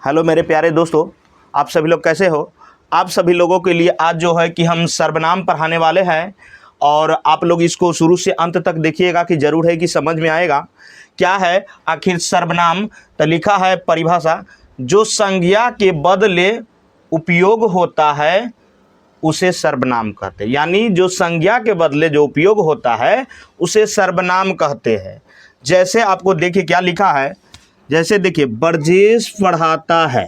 Hello मेरे प्यारे दोस्तों, आप सभी लोग कैसे हो। आप सभी लोगों के लिए आज जो है कि हम सर्वनाम पढ़ाने वाले हैं और आप लोग इसको शुरू से अंत तक देखिएगा कि ज़रूर है कि समझ में आएगा। क्या है आखिर सर्वनाम। तो लिखा है परिभाषा, जो संज्ञा के बदले उपयोग होता है उसे सर्वनाम कहते हैं। यानी जो संज्ञा के बदले जो उपयोग होता है उसे सर्वनाम कहते हैं। जैसे आपको देखिए क्या लिखा है, जैसे देखिए ब्रजेश पढ़ाता है।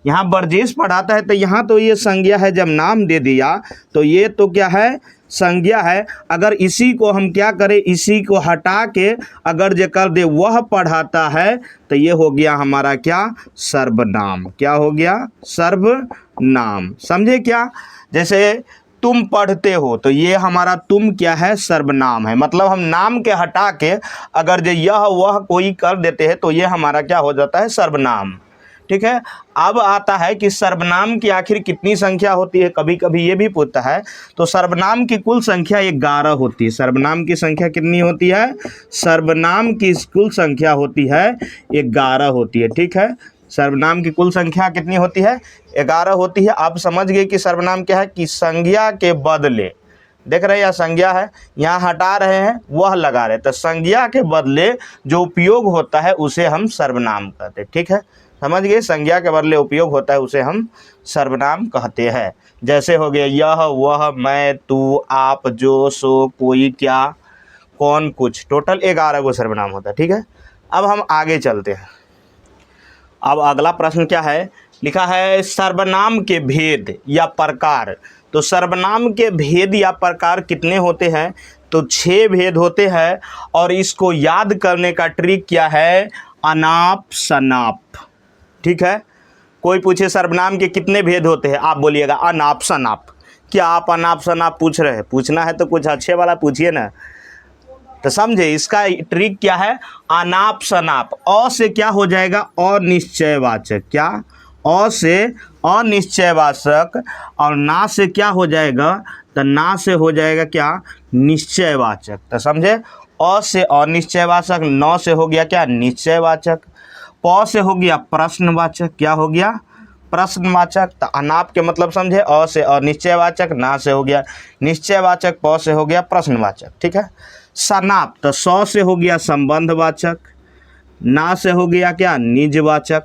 यहाँ ब्रजेश पढ़ाता है तो यहाँ तो ये संज्ञा है, जब नाम दे दिया तो ये तो क्या है, संज्ञा है। अगर इसी को हम क्या करें, इसी को हटा के अगर जो कर दे वह पढ़ाता है तो ये हो गया हमारा क्या, सर्वनाम। क्या हो गया, सर्वनाम। समझे क्या। जैसे तुम पढ़ते हो तो ये हमारा तुम क्या है, सर्वनाम है। मतलब हम नाम के हटा के अगर जो यह वह कोई कर देते हैं तो ये हमारा क्या हो जाता है, सर्वनाम। ठीक है। अब आता है कि सर्वनाम की आखिर कितनी संख्या होती है, कभी कभी ये भी पूछता है। तो सर्वनाम की कुल संख्या 11 होती है। सर्वनाम की संख्या कितनी होती है, सर्वनाम की कुल संख्या होती है 11 होती है। ठीक है। सर्वनाम की कुल संख्या कितनी होती है, 11 होती है। आप समझ गए कि सर्वनाम क्या है, कि संज्ञा के बदले, देख रहे हैं यह संज्ञा है, यहाँ हटा रहे हैं वह लगा रहे हैं, तो संज्ञा के बदले जो उपयोग होता है उसे हम सर्वनाम कहते हैं। ठीक है, समझ गए। संज्ञा के बदले उपयोग होता है उसे हम सर्वनाम कहते हैं। जैसे हो गया यह वह, मैं, तू, आप, जो, सो, कोई, क्या, कौन, कुछ। टोटल 11 को सर्वनाम होता है। ठीक है। अब हम आगे चलते हैं। अब अगला प्रश्न क्या है, लिखा है सर्वनाम के भेद या प्रकार। तो सर्वनाम के भेद या प्रकार कितने होते हैं, तो 6 भेद होते हैं। और इसको याद करने का ट्रिक क्या है, अनाप शनाप। ठीक है। कोई पूछे सर्वनाम के कितने भेद होते हैं, आप बोलिएगा अनाप शनाप। क्या आप अनाप शनाप पूछ रहे हैं, पूछना है तो कुछ अच्छे वाला पूछिए ना। तो समझे इसका ट्रिक क्या है, अनाप शनाप। अ से क्या हो जाएगा, अनिश्चयवाचक। क्या, अ से अनिश्चयवाचक, और ना से क्या हो जाएगा, तो ना से हो जाएगा क्या, निश्चयवाचक। तो समझे, अ से अनिश्चयवाचक, न से हो गया क्या, निश्चयवाचक, प से हो गया प्रश्नवाचक। क्या हो गया, प्रश्नवाचक। तो अनाप के मतलब समझे, अ से अनिश्चयवाचक, ना से हो गया निश्चयवाचक, प से हो गया प्रश्नवाचक। ठीक है। शनाप, तो स से हो गया संबंधवाचक, ना से हो गया क्या, निजवाचक।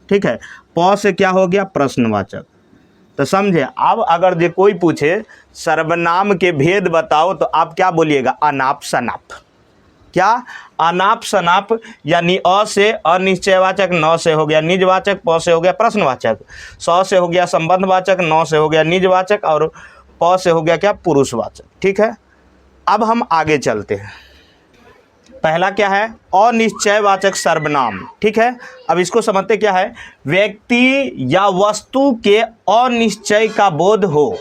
ठीक है। प से क्या हो गया, प्रश्नवाचक। तो समझे। अब अगर जो कोई पूछे सर्वनाम के भेद बताओ तो आप क्या बोलिएगा, अनाप शनाप। क्या, अनाप शनाप। यानी अ से अनिश्चयवाचक, न से हो गया निजवाचक, प से हो गया प्रश्नवाचक, स से हो गया संबंधवाचक, न से हो गया निजवाचक, और प से हो गया क्या, पुरुषवाचक। ठीक है। अब हम आगे चलते हैं। पहला क्या है, अनिश्चयवाचक सर्वनाम। ठीक है। अब इसको समझते क्या है, व्यक्ति या वस्तु के अनिश्चय का बोध हो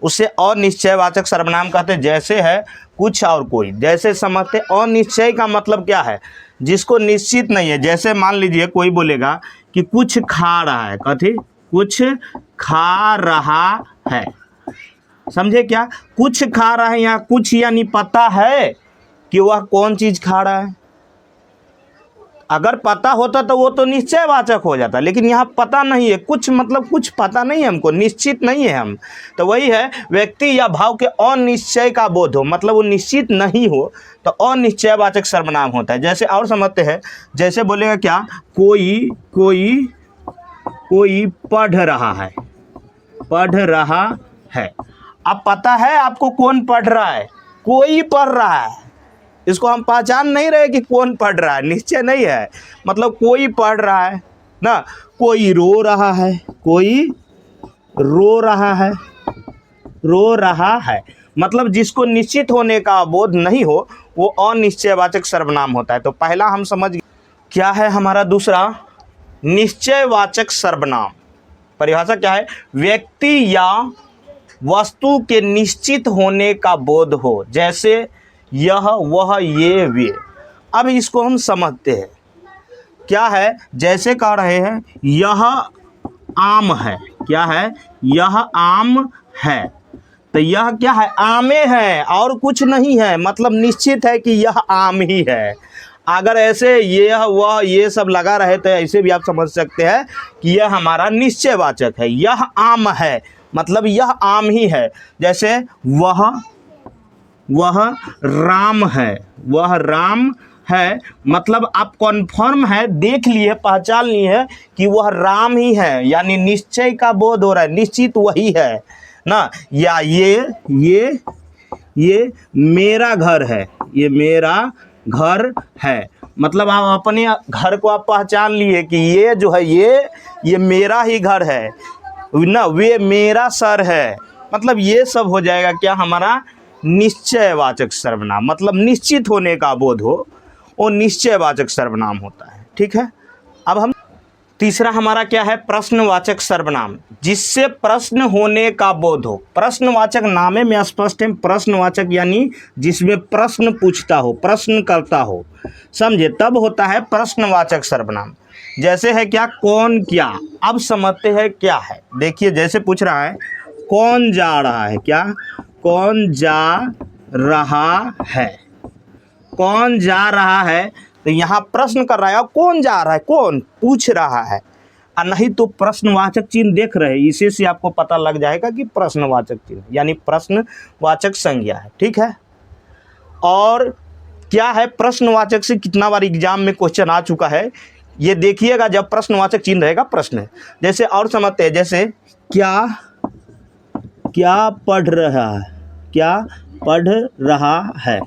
उसे अनिश्चयवाचक सर्वनाम कहते हैं। जैसे है कुछ और कोई। जैसे समझते, अनिश्चय का मतलब क्या है, जिसको निश्चित नहीं है। जैसे मान लीजिए कोई बोलेगा कि कुछ खा रहा है, कथी, कुछ खा रहा है। समझे क्या, कुछ खा रहा है, यहाँ कुछ यानी पता है कि वह कौन चीज खा रहा है। अगर पता होता तो वो तो निश्चयवाचक हो जाता, लेकिन यहाँ पता नहीं है, कुछ मतलब कुछ पता नहीं है हमको, निश्चित नहीं है हम। तो वही है, व्यक्ति या भाव के अनिश्चय का बोध हो, मतलब वो निश्चित नहीं हो तो अनिश्चयवाचक सर्वनाम होता है। जैसे और समझते हैं, जैसे बोलेगा क्या, कोई कोई कोई पढ़ रहा है, पढ़ रहा है। अब पता है आपको कौन पढ़ रहा है, कोई पढ़ रहा है। इसको हम पहचान नहीं रहे कि कौन पढ़ रहा है, निश्चय नहीं है, मतलब कोई पढ़ रहा है ना। कोई रो रहा है, कोई रो रहा है, रो रहा है। मतलब जिसको निश्चित होने का बोध नहीं हो वो अनिश्चयवाचक सर्वनाम होता है। तो पहला हम समझ गए। क्या है हमारा दूसरा, निश्चयवाचक सर्वनाम। परिभाषा क्या है, व्यक्ति या वस्तु के निश्चित होने का बोध हो। जैसे यह वह ये वे। अब इसको हम समझते हैं क्या है। जैसे कह रहे हैं यह आम है। क्या है, यह आम है। तो यह क्या है, आमे है और कुछ नहीं है, मतलब निश्चित है कि यह आम ही है। अगर ऐसे ये वह ये सब लगा रहे तो ऐसे भी आप समझ सकते हैं कि यह हमारा निश्चयवाचक है। यह आम है, मतलब यह आम ही है। जैसे वह राम है, वह राम है, मतलब आप कॉन्फर्म है, देख लिए, पहचान लिए है कि वह राम ही है, यानी निश्चय का बोध हो रहा है, निश्चित वही है ना। या ये मेरा घर है, ये मेरा घर है, मतलब आप अपने घर को आप पहचान लिए कि ये जो है ये मेरा ही घर है ना, वे मेरा सर है, मतलब ये सब हो जाएगा क्या, हमारा निश्चयवाचक सर्वनाम, मतलब निश्चित होने का बोध हो, वो निश्चयवाचक सर्वनाम होता है। ठीक है। अब हम तीसरा हमारा क्या है, प्रश्नवाचक सर्वनाम, जिससे प्रश्न होने का बोध हो। प्रश्नवाचक नामे में स्पष्ट है, प्रश्नवाचक यानी जिसमें प्रश्न पूछता हो, प्रश्न करता हो, समझे, तब होता है प्रश्नवाचक सर्वनाम। जैसे है क्या, कौन क्या, अब समझते हैं क्या है। देखिए जैसे पूछ रहा है कौन जा रहा है, क्या, कौन जा रहा है, कौन जा रहा है, तो यहाँ प्रश्न कर रहा है, कौन जा रहा है, कौन पूछ रहा है, और नहीं तो प्रश्नवाचक चिन्ह देख रहे हैं, इसी से आपको पता लग जाएगा कि प्रश्नवाचक चिन्ह यानी प्रश्नवाचक संज्ञा है। ठीक है। और क्या है, प्रश्नवाचक से कितना बार एग्जाम में क्वेश्चन आ चुका है, ये देखिएगा, जब प्रश्नवाचक चिन्ह रहेगा प्रश्न है। जैसे और समझते हैं, जैसे क्या पढ़ रहा है, क्या पढ़ रहा है,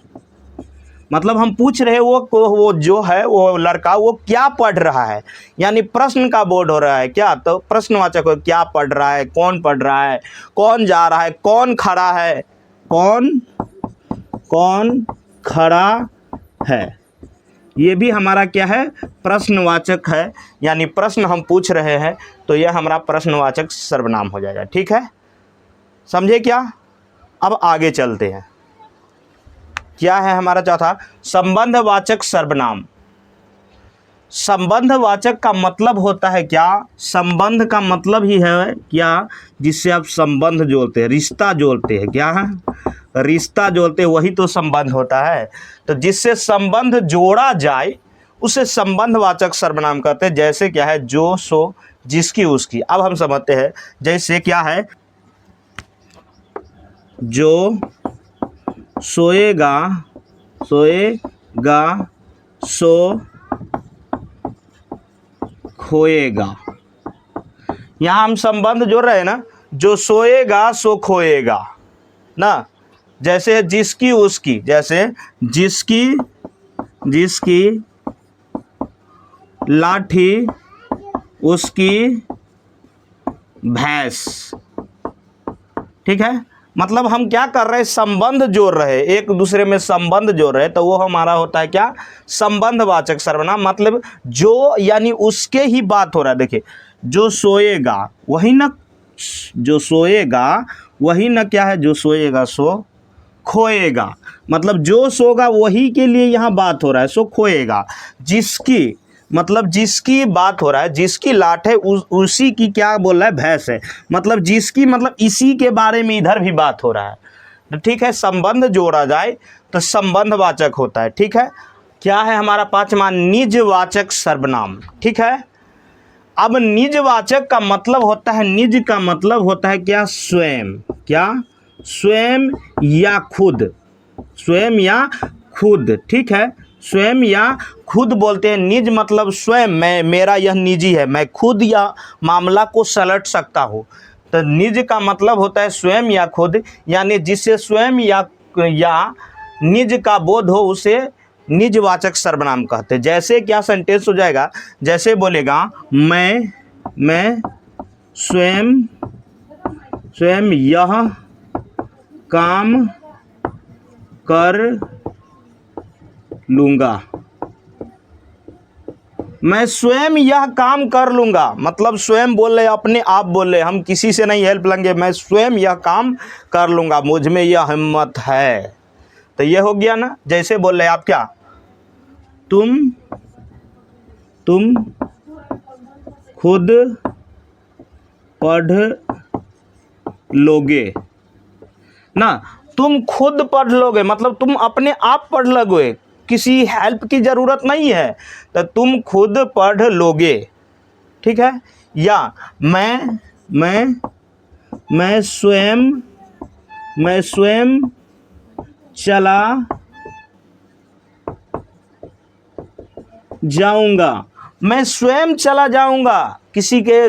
मतलब हम पूछ रहे हैं वो जो है वो लड़का वो क्या पढ़ रहा है, यानी प्रश्न का बोध हो रहा है क्या, तो प्रश्नवाचक हो, क्या पढ़ रहा है, कौन पढ़ रहा है, कौन जा रहा है, कौन खड़ा है, कौन खड़ा है, ये भी हमारा क्या है, प्रश्नवाचक है, यानी प्रश्न हम पूछ रहे हैं तो यह हमारा प्रश्नवाचक सर्वनाम हो जाएगा। ठीक है, समझे क्या। अब आगे चलते हैं, क्या है हमारा चौथा, संबंधवाचक सर्वनाम। संबंधवाचक का मतलब होता है क्या, संबंध का मतलब ही है क्या, जिससे आप संबंध जोड़ते हैं, रिश्ता जोड़ते हैं, क्या है, रिश्ता जोड़ते हैं, वही तो संबंध होता है। तो जिससे संबंध जोड़ा जाए उसे संबंधवाचक सर्वनाम कहते हैं। जैसे क्या है, जो सो जिसकी उसकी। अब हम समझते हैं, जैसे क्या है, जो सोएगा सो खोएगा, यहाँ हम संबंध जोड़ रहे हैं ना, जो सोएगा सो खोएगा ना। जैसे जिसकी उसकी, जैसे जिसकी लाठी उसकी भैंस। ठीक है, मतलब हम क्या कर रहे हैं, संबंध जोड़ रहे हैं, एक दूसरे में संबंध जोड़ रहे हैं, तो वो हमारा होता है क्या, संबंधवाचक सर्वनाम। मतलब जो यानी उसके ही बात हो रहा है। देखिए, जो सोएगा वही ना, जो सोएगा वही ना क्या है, जो सोएगा सो खोएगा, मतलब जो सोगा वही के लिए यहाँ बात हो रहा है, सो खोएगा। जिसकी मतलब जिसकी बात हो रहा है, जिसकी लाट है उसी की क्या बोल रहा है, भैंस है, मतलब जिसकी मतलब इसी के बारे में इधर भी बात हो रहा है। तो ठीक है, संबंध जोड़ा जाए तो संबंधवाचक होता है। ठीक है। क्या है हमारा पांचवा, निजवाचक सर्वनाम। ठीक है। अब निजवाचक का मतलब होता है, निज का मतलब होता है क्या, स्वयं, क्या, स्वयं या खुद, स्वयं या खुद। ठीक है, स्वयं या खुद बोलते हैं। निज मतलब स्वयं, मैं, मेरा यह निजी है, मैं खुद या मामला को सलट सकता हूँ। तो निज का मतलब होता है स्वयं या खुद, यानी जिससे स्वयं या निज का बोध हो उसे निजवाचक सर्वनाम कहते हैं। जैसे क्या सेंटेंस हो जाएगा, जैसे बोलेगा मैं स्वयं यह काम कर लूँगा, मैं स्वयं यह काम कर लूँगा, मतलब स्वयं बोल रहे, अपने आप बोल रहे, हम किसी से नहीं हेल्प लेंगे, मैं स्वयं यह काम कर लूँगा, मुझ में यह हिम्मत है। तो ये हो गया ना। जैसे बोल रहे आप क्या, तुम खुद पढ़ लोगे ना, तुम खुद पढ़ लोगे, मतलब तुम अपने आप पढ़ लोगे, किसी हेल्प की ज़रूरत नहीं है, तो तुम खुद पढ़ लोगे, ठीक है। या मैं स्वयं चला जाऊंगा, मैं स्वयं चला जाऊंगा, किसी के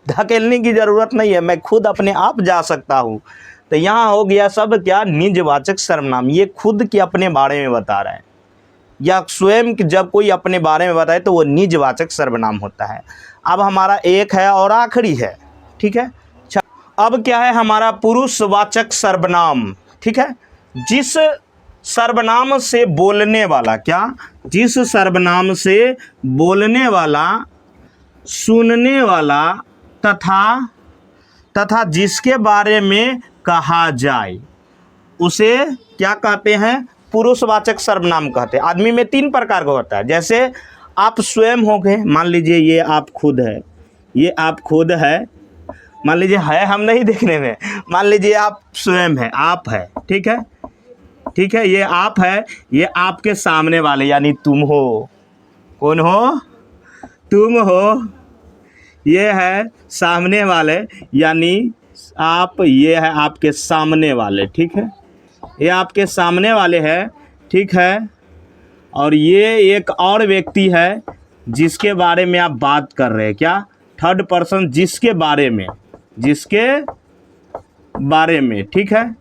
धकेलने की ज़रूरत नहीं है, मैं खुद अपने आप जा सकता हूँ। तो यहाँ हो गया सब क्या, निजवाचक सर्वनाम। ये खुद के अपने बारे में बता रहा है, या स्वयं जब कोई अपने बारे में बताए तो वो निजवाचक सर्वनाम होता है। अब हमारा एक है और आखिरी है, ठीक है। अब क्या है हमारा पुरुषवाचक सर्वनाम, ठीक है। जिस सर्वनाम से बोलने वाला, क्या, जिस सर्वनाम से बोलने वाला, सुनने वाला तथा जिसके बारे में कहा जाए उसे क्या कहते हैं, पुरुषवाचक सर्वनाम कहते हैं। आदमी में 3 प्रकार का होता है। जैसे आप स्वयं हो गए, मान लीजिए ये आप खुद है, ये आप खुद है, मान लीजिए है हम नहीं देखने में, मान लीजिए आप स्वयं है, आप है, ठीक है, ठीक है। ये आप है, ये आपके सामने वाले यानी तुम हो। कौन हो, तुम हो। ये है सामने वाले यानी आप, ये है आपके सामने वाले, ठीक है, ये आपके सामने वाले है, ठीक है। और ये एक और व्यक्ति है जिसके बारे में आप बात कर रहे हैं, क्या, थर्ड पर्सन, जिसके बारे में, ठीक है।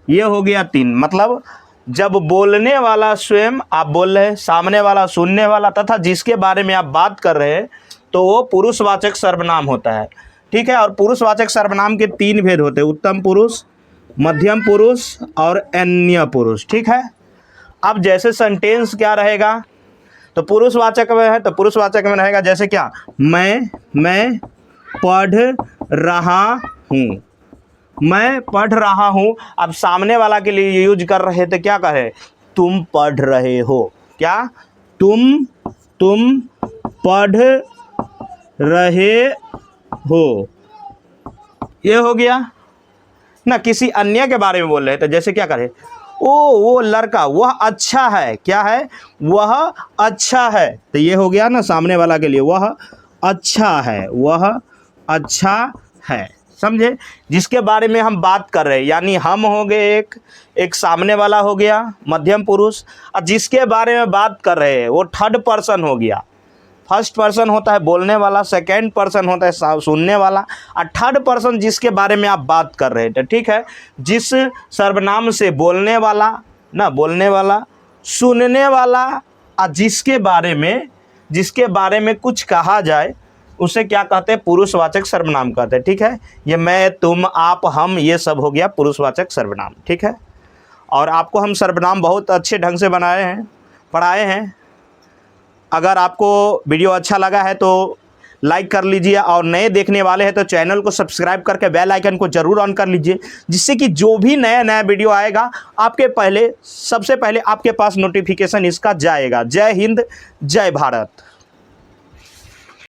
ये हो गया 3। मतलब जब बोलने वाला स्वयं आप बोल रहे हैं, सामने वाला सुनने वाला तथा जिसके बारे में आप बात कर रहे हैं, तो वो पुरुषवाचक सर्वनाम होता है, ठीक है। और पुरुषवाचक सर्वनाम के 3 भेद होते हैं, उत्तम पुरुष, मध्यम पुरुष और अन्य पुरुष, ठीक है। अब जैसे सेंटेंस क्या रहेगा, तो पुरुषवाचक में है, तो पुरुषवाचक में रहेगा जैसे क्या, मैं पढ़ रहा हूँ, मैं पढ़ रहा हूँ। अब सामने वाला के लिए यूज कर रहे थे, क्या कहे, तुम पढ़ रहे हो, क्या, तुम पढ़ रहे हो। ये हो गया ना। किसी अन्य के बारे में बोल रहे थे, जैसे क्या करे, वो लड़का वह अच्छा है, क्या है, वह अच्छा है। तो ये हो गया ना सामने वाला के लिए, वह अच्छा है, वह अच्छा है, समझे। जिसके बारे में हम बात कर रहे हैं, यानी हम हो गए एक सामने वाला हो गया मध्यम पुरुष, और जिसके बारे में बात कर रहे हैं वो थर्ड पर्सन हो गया। फर्स्ट पर्सन होता है बोलने वाला, सेकंड पर्सन होता है सुनने वाला, और थर्ड पर्सन जिसके बारे में आप बात कर रहे थे, ठीक है। जिस सर्वनाम से बोलने वाला, सुनने वाला और जिसके बारे में कुछ कहा जाए उसे क्या कहते हैं, पुरुषवाचक सर्वनाम कहते हैं, ठीक है। ये मैं, तुम, आप, हम, ये सब हो गया पुरुषवाचक सर्वनाम, ठीक है। और आपको हम सर्वनाम बहुत अच्छे ढंग से पढ़ाए हैं। अगर आपको वीडियो अच्छा लगा है तो लाइक कर लीजिए, और नए देखने वाले हैं तो चैनल को सब्सक्राइब करके बेल आइकन को ज़रूर ऑन कर लीजिए, जिससे कि जो भी नया वीडियो आएगा सबसे पहले आपके पास नोटिफिकेशन इसका जाएगा। जय हिंद, जय भारत।